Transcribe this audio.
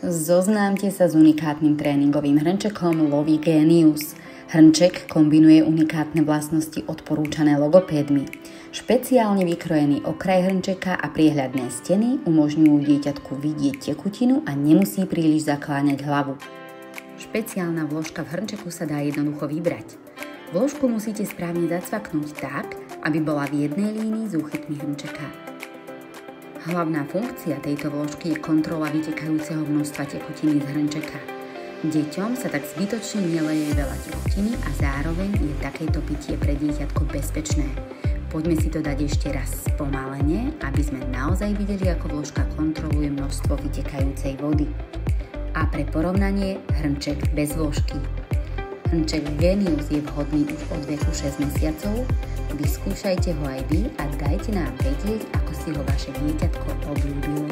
Zoznámte sa s unikátnym tréningovým hrnčekom Lovy Genius. Hrnček kombinuje unikátne vlastnosti odporúčané logopédmi. Špeciálne vykrojený okraj hrnčeka a priehľadné steny umožňujú dieťatku vidieť tekutinu a nemusí príliš zakláňať hlavu. Špeciálna vložka v hrnčeku sa dá jednoducho vybrať. Vložku musíte správne zacvaknúť tak, aby bola v jednej línii s úchytmi hrnčeka. Hlavná funkcia tejto vložky je kontrola vytekajúceho množstva tekutiny z hrnčeka. Deťom sa tak zbytočne neleje veľa tekutiny a zároveň je takéto pitie pre dieťatko bezpečné. Poďme si to dať ešte raz spomalene, aby sme naozaj videli, ako vložka kontroluje množstvo vytekajúcej vody. A pre porovnanie hrnček bez vložky. Hrnček Genius je vhodný už od veku 6 mesiacov. Vyskúšajte ho aj vy a dajte nám vedieť, ako si ho vaše dieťatko obľúbilo.